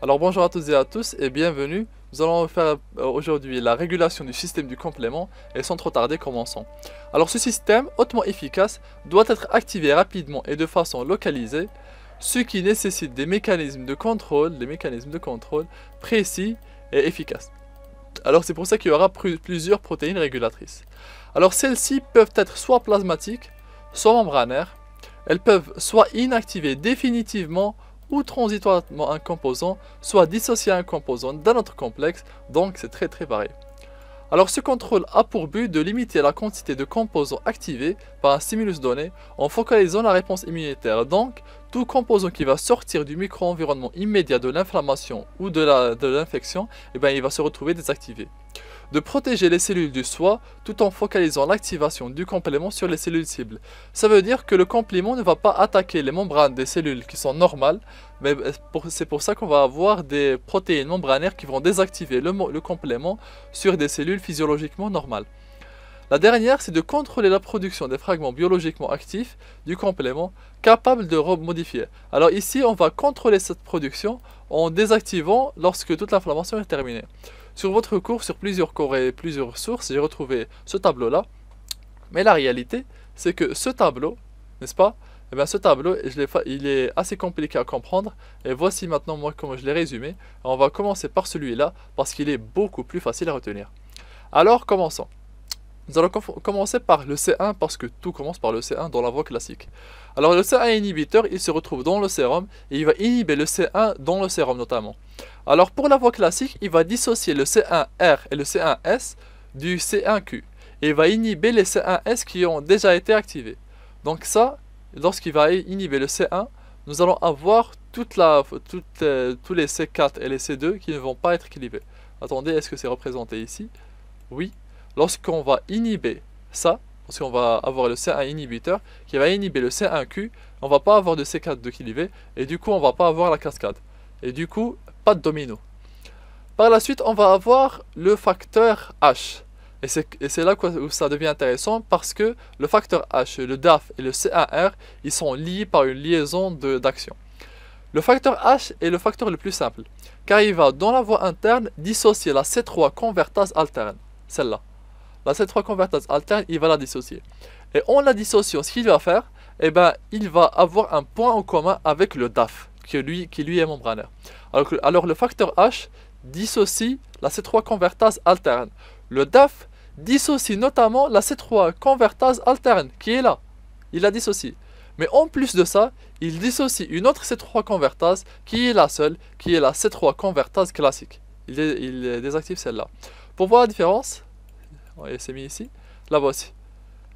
Alors bonjour à toutes et à tous et bienvenue. Nous allons faire aujourd'hui la régulation du système du complément et sans trop tarder commençons. Alors ce système hautement efficace doit être activé rapidement et de façon localisée, ce qui nécessite des mécanismes de contrôle, précis et efficaces. Alors c'est pour ça qu'il y aura plusieurs protéines régulatrices. Alors celles-ci peuvent être soit plasmatiques, soit membranaires. Elles peuvent soit inactiver définitivement ou transitoirement un composant, soit dissocier un composant d'un autre complexe, donc c'est très varié. Alors ce contrôle a pour but de limiter la quantité de composants activés par un stimulus donné en focalisant la réponse immunitaire. Donc tout composant qui va sortir du micro-environnement immédiat de l'inflammation ou de l'infection, il va se retrouver désactivé. De protéger les cellules du soi tout en focalisant l'activation du complément sur les cellules cibles. Ça veut dire que le complément ne va pas attaquer les membranes des cellules qui sont normales, mais c'est pour ça qu'on va avoir des protéines membranaires qui vont désactiver le complément sur des cellules physiologiquement normales. La dernière, c'est de contrôler la production des fragments biologiquement actifs du complément capables de remodifier. Alors ici, on va contrôler cette production en désactivant lorsque toute l'inflammation est terminée. Sur votre cours, sur plusieurs cours et plusieurs sources, j'ai retrouvé ce tableau-là. Mais la réalité, c'est que ce tableau, n'est-ce pas? Eh bien, ce tableau, il est assez compliqué à comprendre. Et voici maintenant moi comment je l'ai résumé. On va commencer par celui-là, parce qu'il est beaucoup plus facile à retenir. Alors, commençons. Nous allons commencer par le C1 parce que tout commence par le C1 dans la voie classique. Alors le C1 inhibiteur, il se retrouve dans le sérum et il va inhiber le C1 dans le sérum notamment. Alors pour la voie classique, il va dissocier le C1R et le C1S du C1Q. Et il va inhiber les C1S qui ont déjà été activés. Donc ça, lorsqu'il va inhiber le C1, nous allons avoir tous les C4 et les C2 qui ne vont pas être inhibés. Attendez, est-ce que c'est représenté ici? Oui. Lorsqu'on va inhiber ça, lorsqu'on va avoir le C1 inhibiteur qui va inhiber le C1Q, on va pas avoir de C4 de inhibé et du coup on va pas avoir la cascade. Et du coup, pas de domino. Par la suite, on va avoir le facteur H. Et c'est là où ça devient intéressant parce que le facteur H, le DAF et le C1R, ils sont liés par une liaison d'action. Le facteur H est le facteur le plus simple, car il va dans la voie interne dissocier la C3 convertase alterne, celle-là. La C3 convertase alterne, il va la dissocier. Et en la dissociant, ce qu'il va faire, il va avoir un point en commun avec le DAF, qui lui est membranaire. Alors le facteur H dissocie la C3 convertase alterne. Le DAF dissocie notamment la C3 convertase alterne, qui est là. Il la dissocie. Mais en plus de ça, il dissocie une autre C3 convertase, qui est la seule, qui est la C3 convertase classique. Il désactive celle-là. Pour voir la différence, c'est mis ici, la voici.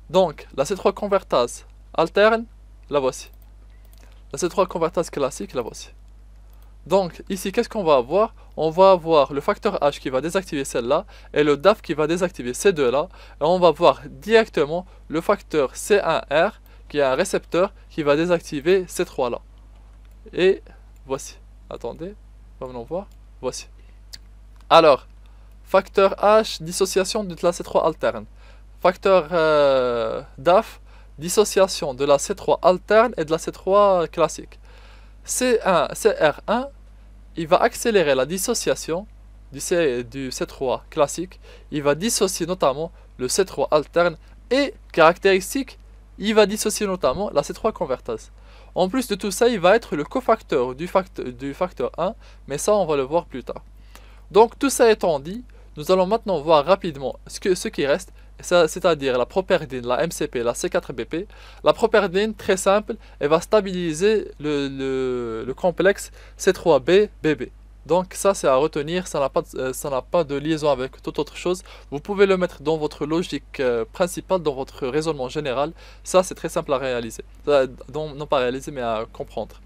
Donc, la C3 convertase alterne, la voici. La C3 convertase classique, la voici. Donc, ici, qu'est-ce qu'on va avoir? On va avoir le facteur H qui va désactiver celle-là, et le DAF qui va désactiver ces deux-là, et on va voir directement le facteur C1R, qui est un récepteur, qui va désactiver ces trois-là. Et voici. Attendez, on va voir. Voici. Alors, facteur H, dissociation de la C3 alterne. Facteur DAF, dissociation de la C3 alterne et de la C3 classique. CR1, il va accélérer la dissociation du C3 classique. Il va dissocier notamment le C3 alterne et, caractéristique, il va dissocier notamment la C3 convertase. En plus de tout ça, il va être le cofacteur du facteur 1, mais ça on va le voir plus tard. Donc tout ça étant dit, nous allons maintenant voir rapidement ce qui reste, c'est-à-dire la properdine, la MCP, la C4BP. La properdine, très simple, elle va stabiliser le complexe C3B-BB. Donc ça c'est à retenir, ça n'a pas de liaison avec toute autre chose. Vous pouvez le mettre dans votre logique principale, dans votre raisonnement général. Ça c'est très simple à réaliser, non pas à réaliser mais à comprendre.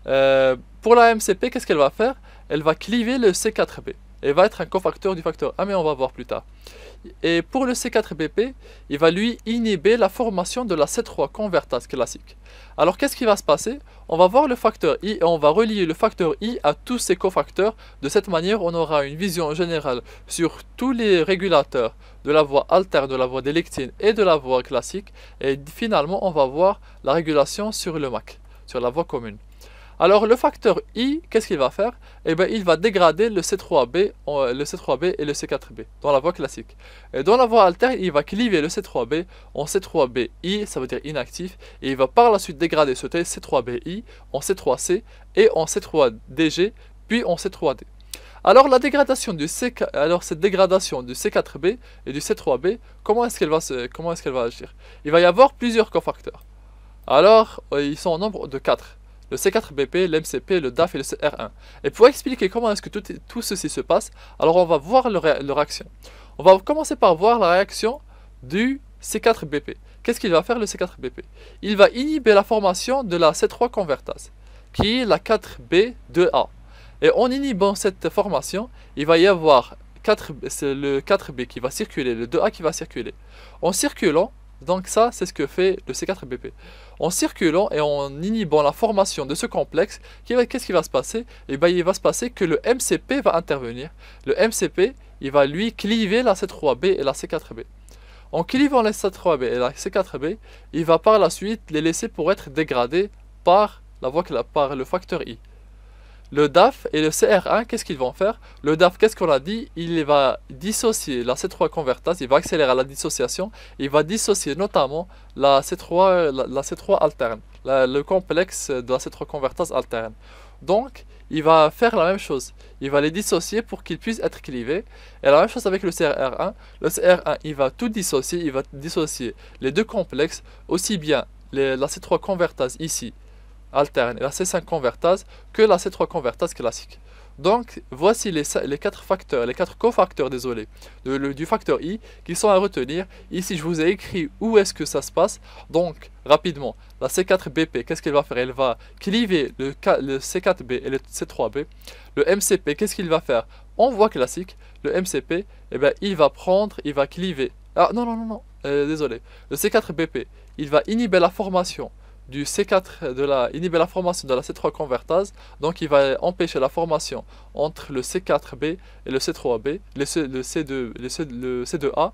Pour la MCP, qu'est-ce qu'elle va faire? Elle va cliver le C4B. Elle va être un cofacteur du facteur 1, mais on va voir plus tard. Et pour le C4BP, il va lui inhiber la formation de la C3 convertase classique. Alors qu'est-ce qui va se passer? On va voir le facteur I et on va relier le facteur I à tous ces cofacteurs. De cette manière, on aura une vision générale sur tous les régulateurs de la voie alterne, de la voie des lectines et de la voie classique. Et finalement, on va voir la régulation sur le MAC, sur la voie commune. Alors le facteur I, qu'est-ce qu'il va faire? Eh bien, il va dégrader le C3B, le C3B et le C4B dans la voie classique. Et dans la voie alterne, il va cliver le C3B en C3BI, ça veut dire inactif, et il va par la suite dégrader ce C3BI en C3C et en C3DG, puis en C3D. Alors la dégradation du cette dégradation du C4B et du C3B, comment est-ce qu'elle va agir? Il va y avoir plusieurs cofacteurs. Alors, ils sont au nombre de 4. Le C4BP, l'MCP, le DAF et le CR1. Et pour expliquer comment est-ce que tout ceci se passe, alors on va voir leur réaction. On va commencer par voir la réaction du C4BP. Qu'est-ce qu'il va faire le C4BP? Il va inhiber la formation de la C3 convertase, qui est la 4B2A. Et en inhibant cette formation, il va y avoir le 4B qui va circuler, le 2A qui va circuler. En circulant, donc ça, c'est ce que fait le C4BP. En circulant et en inhibant la formation de ce complexe, qu'est-ce qui va se passer? Eh bien, il va se passer que le MCP va intervenir. Le MCP, il va lui cliver la C3B et la C4B. En clivant la C3B et la C4B, il va par la suite les laisser pour être dégradés par le facteur I. Le DAF et le CR1, qu'est-ce qu'ils vont faire? Le DAF, qu'est-ce qu'on a dit? Il va dissocier la C3 convertase, il va accélérer la dissociation, il va dissocier notamment la C3 alterne, le complexe de la C3 convertase alterne. Donc, il va faire la même chose. Il va les dissocier pour qu'ils puissent être clivés. Et la même chose avec le CR1. Le CR1, il va tout dissocier, il va dissocier les deux complexes, aussi bien la C3 convertase ici, alterne et la C5 convertase que la C3 convertase classique. Donc voici les quatre facteurs, les quatre cofacteurs, désolé, du facteur I qui sont à retenir. Ici je vous ai écrit où est-ce que ça se passe. Donc rapidement, la C4BP, qu'est-ce qu'elle va faire? Elle va cliver le C4B et le C3B. Le MCP, qu'est-ce qu'il va faire? En voie classique, le MCP, eh ben, il va cliver. Ah non, désolé. Le C4BP, il va inhiber la formation du C4 inhiber la formation de la C3 convertase, donc il va empêcher la formation entre le C4B et le C3B, le C2A,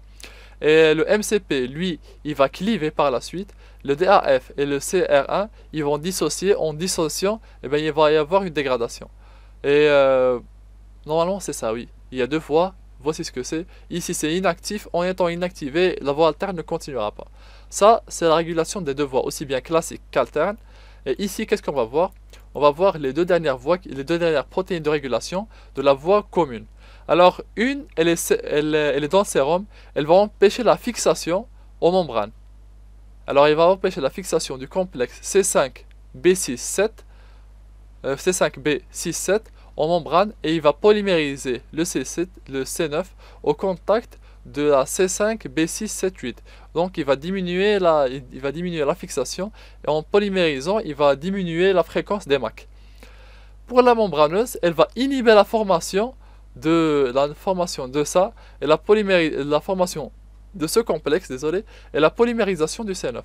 et le MCP, lui, il va cliver par la suite. Le DAF et le CR1, ils vont dissocier. En dissociant, eh bien, il va y avoir une dégradation. Et normalement, c'est ça, oui. Il y a deux voies. Voici ce que c'est. Ici, c'est inactif. En étant inactivé, la voie alterne ne continuera pas. Ça, c'est la régulation des deux voies, aussi bien classique qu'alterne. Et ici, qu'est-ce qu'on va voir? On va voir les deux dernières voies, les deux dernières protéines de régulation de la voie commune. Alors, une, elle est dans le sérum. Elle va empêcher la fixation aux membranes. Alors, il va empêcher la fixation du complexe C5B6-7, C5B6-7 en membrane, et il va polymériser le C7, le C9 au contact de la C5B6-7-8. Donc il va diminuer la fixation, et en polymérisant, il va diminuer la fréquence des MAC. Pour la membraneuse, elle va inhiber la formation de ça et la formation de ce complexe, désolé, et la polymérisation du C9.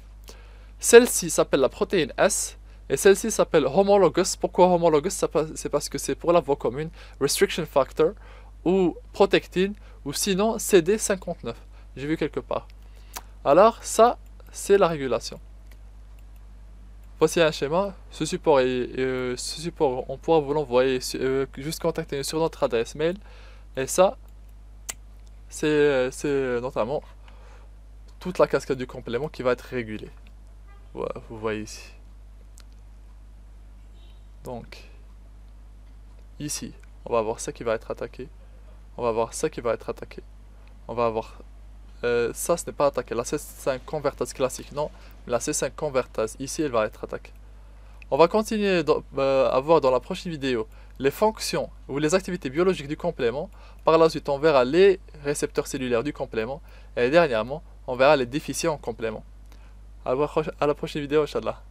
Celle-ci s'appelle la protéine S. Et celle-ci s'appelle homologous. Pourquoi homologous? C'est parce que c'est pour la voie commune, restriction factor, ou protectine, ou sinon CD59. J'ai vu quelque part. Alors, ça, c'est la régulation. Voici un schéma. Ce support, on pourra vous l'envoyer, juste contacter sur notre adresse mail. Et ça, c'est notamment toute la cascade du complément qui va être régulée. Voilà, vous voyez ici. Donc, ici, on va avoir ça qui va être attaqué. On va avoir ça qui va être attaqué. On va avoir ça, ce n'est pas attaqué. La C5 convertase classique, non. Mais la C5 convertase, ici, elle va être attaquée. On va continuer à voir dans la prochaine vidéo les fonctions ou les activités biologiques du complément. Par la suite, on verra les récepteurs cellulaires du complément. Et dernièrement, on verra les déficients en complément. À la prochaine vidéo, Inch'Allah.